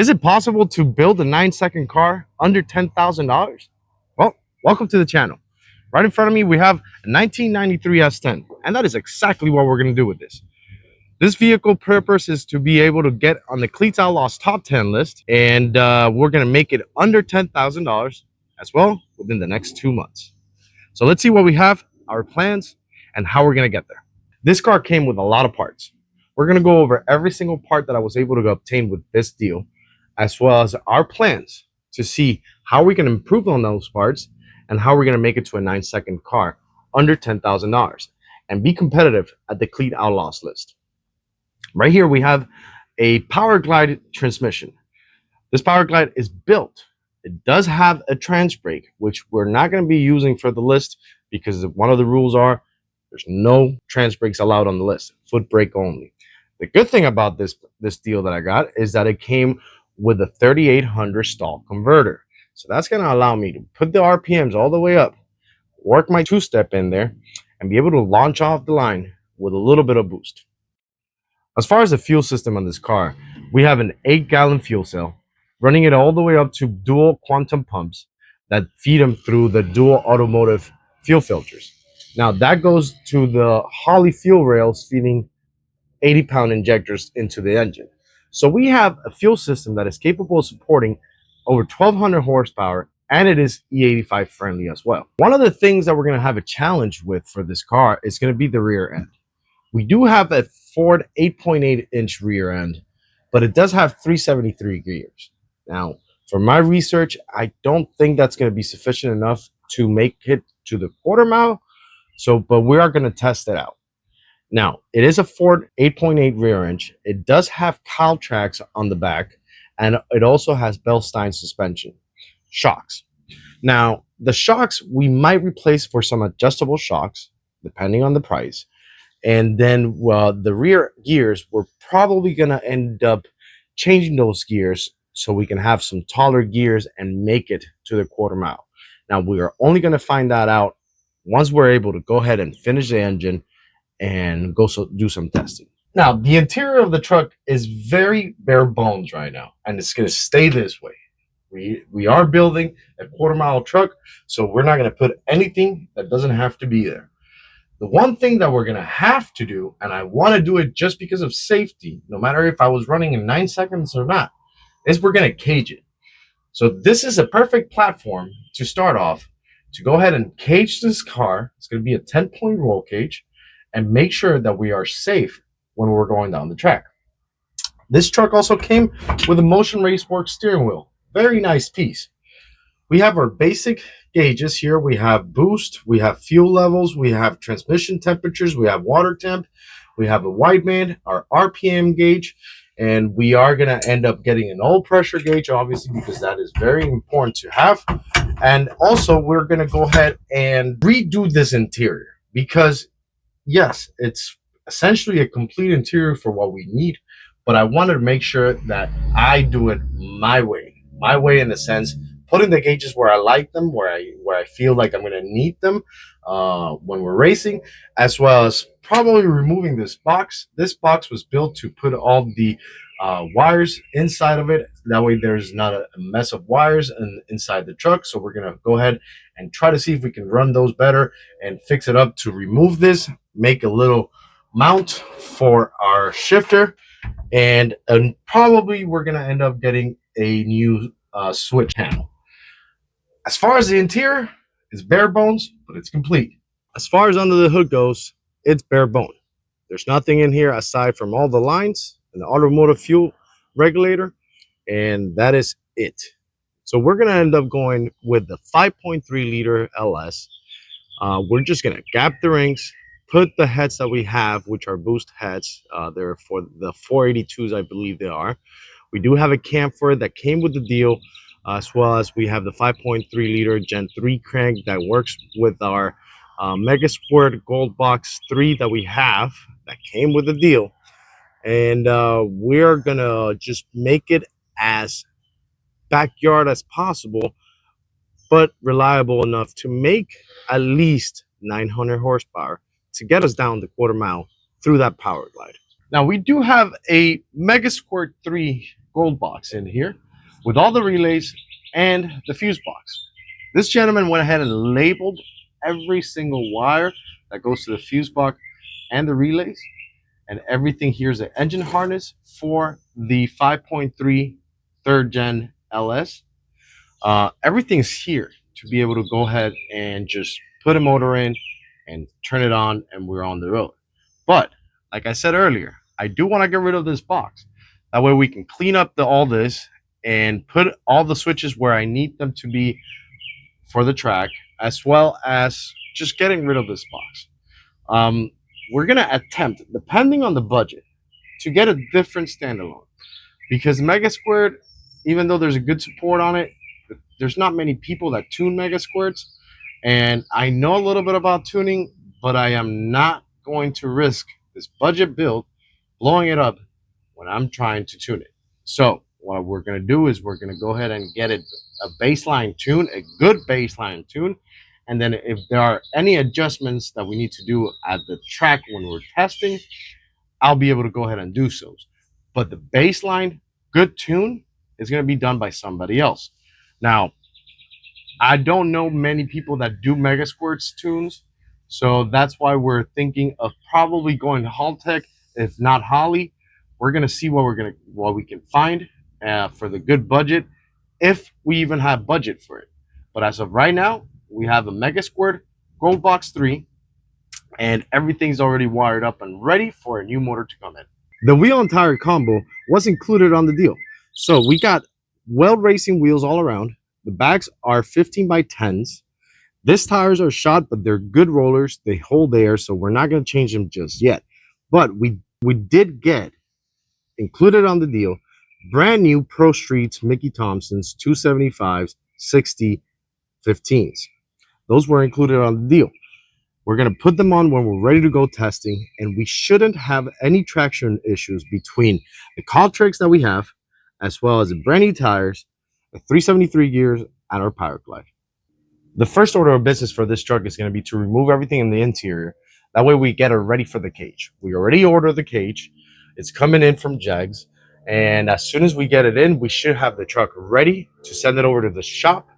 Is it possible to build a 9-second car under $10,000? Well, welcome to the channel. Right in front of me, we have a 1993 S10, and that is exactly what we're going to do with this. This vehicle purpose is to be able to get on the Cleet Outlaws top 10 list, and we're going to make it under $10,000 as well within the next 2 months. So let's see what we have, our plans, and how we're going to get there. This car came with a lot of parts. We're going to go over every single part that I was able to obtain with this deal, as well as our plans to see how we can improve on those parts and how we're going to make it to a 9-second car under $10,000 and be competitive at the Cleet Outlaws list. Right here, we have a Power Glide transmission. This Power Glide is built. It does have a trans brake, which we're not going to be using for the list because one of the rules are there's no trans brakes allowed on the list, foot brake only. The good thing about this deal that I got is that it came with a 3800 stall converter. So that's going to allow me to put the RPMs all the way up, work my two-step in there, and be able to launch off the line with a little bit of boost. As far as the fuel system on this car, we have an 8-gallon fuel cell, running it all the way up to dual quantum pumps that feed them through the dual automotive fuel filters. Now that goes to the Holley fuel rails feeding 80-pound injectors into the engine. So we have a fuel system that is capable of supporting over 1,200 horsepower, and it is E85 friendly as well. One of the things that we're going to have a challenge with for this car is going to be the rear end. We do have a Ford 8.8-inch rear end, but it does have 373 gears. Now, for my research, I don't think that's going to be sufficient enough to make it to the quarter mile. But we are going to test it out. Now, it is a Ford 8.8 rear end. It does have cowl tracks on the back, and it also has Bell-Stein suspension shocks. Now, the shocks we might replace for some adjustable shocks, depending on the price. And then the rear gears, we're probably going to end up changing those gears so we can have some taller gears and make it to the quarter mile. Now, we are only going to find that out once we're able to go ahead and finish the engine and do some testing. Now, the interior of the truck is very bare bones right now, and it's going to stay this way. We are building a quarter mile truck, so we're not going to put anything that doesn't have to be there. The one thing that we're going to have to do, and I want to do it just because of safety, no matter if I was running in 9 seconds or not, is we're going to cage it. So this is a perfect platform to start off to go ahead and cage this car. It's going to be a 10-point roll cage and make sure that we are safe when we're going down the track. This truck also came with a Motion Raceworks steering wheel. Very nice piece. We have our basic gauges here. We have boost, we have fuel levels, we have transmission temperatures, we have water temp, we have a wideband, our RPM gauge, and we are going to end up getting an oil pressure gauge, obviously, because that is very important to have. And also, we're going to go ahead and redo this interior because, yes, it's essentially a complete interior for what we need, but I wanted to make sure that I do it my way in the sense putting the gauges where I like them, where I feel like I'm going to need them when we're racing, as well as probably removing this box. This box was built to put all the wires inside of it. That way there's not a mess of wires inside the truck. So we're going to go ahead and try to see if we can run those better and fix it up to remove this, make a little mount for our shifter, and probably we're going to end up getting a new switch panel. As far as the interior, it's bare bones, but it's complete. As far as under the hood goes, it's bare bone. There's nothing in here aside from all the lines and the automotive fuel regulator, and that is it. So we're going to end up going with the 5.3 liter LS. We're just going to gap the rings, put the heads that we have, which are boost heads. They're for the 482s, I believe they are. We do have a cam for it that came with the deal, as well as we have the 5.3 liter Gen 3 crank that works with our Mega Sport Gold Box 3 that we have that came with the deal. And we're going to just make it as backyard as possible, but reliable enough to make at least 900 horsepower to get us down the quarter mile through that power glide. Now, we do have a Mega Squirt 3 gold box in here with all the relays and the fuse box. This gentleman went ahead and labeled every single wire that goes to the fuse box and the relays, and everything here is an engine harness for the 5.3 third gen LS. Everything's here to be able to go ahead and just put a motor in and turn it on, and we're on the road. But like I said earlier, I do want to get rid of this box. That way we can clean up all this and put all the switches where I need them to be for the track, as well as just getting rid of this box. We're gonna attempt, depending on the budget, to get a different standalone, because Mega Squared, even though there's a good support on it, there's not many people that tune Mega Squirts, and I know a little bit about tuning, but I am not going to risk this budget build blowing it up when I'm trying to tune it. So what we're going to do is we're going to go ahead and get it a baseline tune, a good baseline tune, and then if there are any adjustments that we need to do at the track when we're testing, I'll be able to go ahead and do so. But the baseline good tune is going to be done by somebody else. Now, I don't know many people that do Mega Squirts tunes, so that's why we're thinking of probably going to Haltech, if not Holly. We're gonna see what we can find for the good budget, if we even have budget for it. But as of right now, we have a Mega Squirt Gold Box 3, and everything's already wired up and ready for a new motor to come in. The wheel and tire combo was included on the deal, so we got Weld Racing wheels all around. The bags are 15 by 10s. These tires are shot, but they're good rollers. They hold air, so we're not going to change them just yet. But we did get included on the deal brand new Pro Streets Mickey Thompson's 275s, 60, 15s. Those were included on the deal. We're going to put them on when we're ready to go testing, and we shouldn't have any traction issues between the Caltrix that we have, as well as the brand new tires, the 373 gears, and our Power Glide. The first order of business for this truck is going to be to remove everything in the interior. That way we get it ready for the cage. We already ordered the cage. It's coming in from Jegs. And as soon as we get it in, we should have the truck ready to send it over to the shop,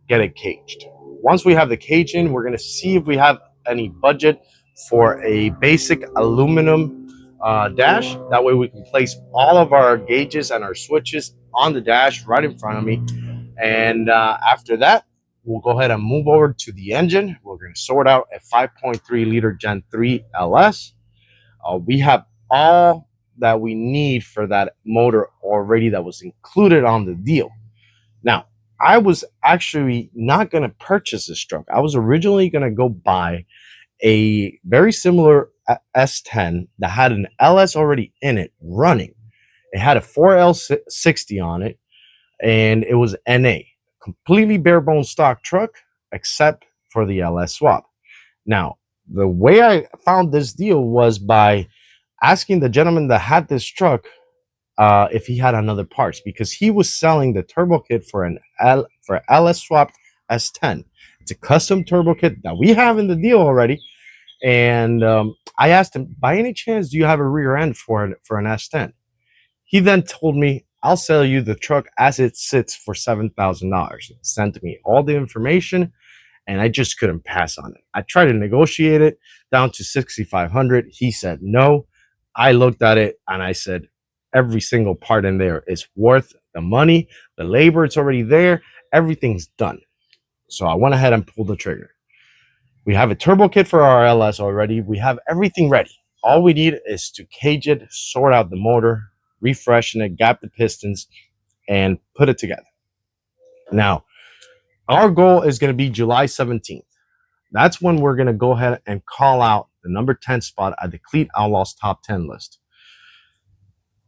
get it caged. Once we have the cage in, we're going to see if we have any budget for a basic aluminum dash. That way we can place all of our gauges and our switches on the dash right in front of me. And after that, we'll go ahead and move over to the engine. We're going to sort out a 5.3 liter Gen 3 LS. We have all that we need for that motor already that was included on the deal. Now, I was actually not going to purchase this truck. I was originally going to go buy a very similar S10 that had an LS already in it running. It had a 4L60 on it, and it was NA. Completely bare bones stock truck, except for the LS swap. Now, the way I found this deal was by asking the gentleman that had this truck if he had another parts, because he was selling the turbo kit for LS swap S10. It's a custom turbo kit that we have in the deal already. And I asked him, by any chance, do you have a rear end for an S10? He then told me, I'll sell you the truck as it sits for $7,000. Sent me all the information, and I just couldn't pass on it. I tried to negotiate it down to $6,500. He said no. I looked at it and I said, every single part in there is worth the money, the labor, it's already there, everything's done. So I went ahead and pulled the trigger. We have a turbo kit for our LS already. We have everything ready. All we need is to cage it, sort out the motor, refreshen it, gap the pistons, and put it together. Now, our goal is going to be July 17th. That's when we're going to go ahead and call out the number 10 spot at the Cleet Outlaws top 10 list.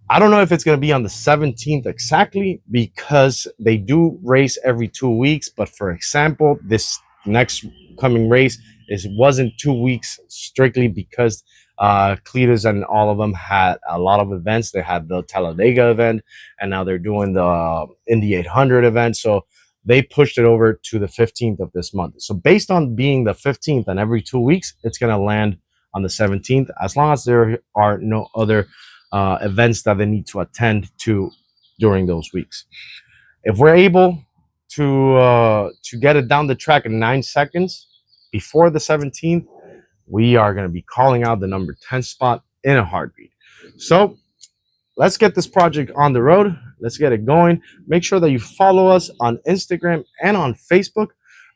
I don't know if it's going to be on the 17th exactly, because they do race every 2 weeks. But for example, this next coming race wasn't 2 weeks strictly because Cleetus and all of them had a lot of events. They had the Talladega event, and now they're doing the Indy 800 event. So they pushed it over to the 15th of this month. So based on being the 15th and every 2 weeks, it's going to land on the 17th, as long as there are no other events that they need to attend to during those weeks. If we're able to get it down the track in 9 seconds before the 17th, we are going to be calling out the number 10 spot in a heartbeat. So let's get this project on the road. Let's get it going. Make sure that you follow us on Instagram and on Facebook,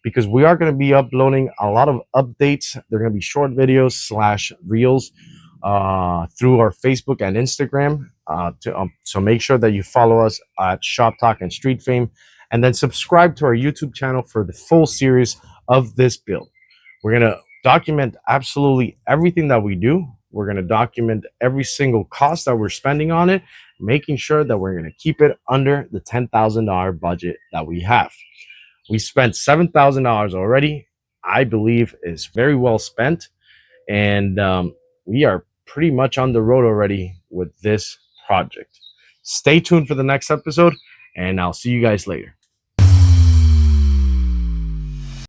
because we are going to be uploading a lot of updates. They're going to be short videos slash reels through our Facebook and Instagram. So make sure that you follow us at Shop Talk and Street Fame, and then subscribe to our YouTube channel for the full series of this build. We're going to document absolutely everything that we do. We're going to document every single cost that we're spending on it, making sure that we're going to keep it under the $10,000 budget that we have. We spent $7,000 already. I believe is very well spent. And we are pretty much on the road already with this project. Stay tuned for the next episode, and I'll see you guys later.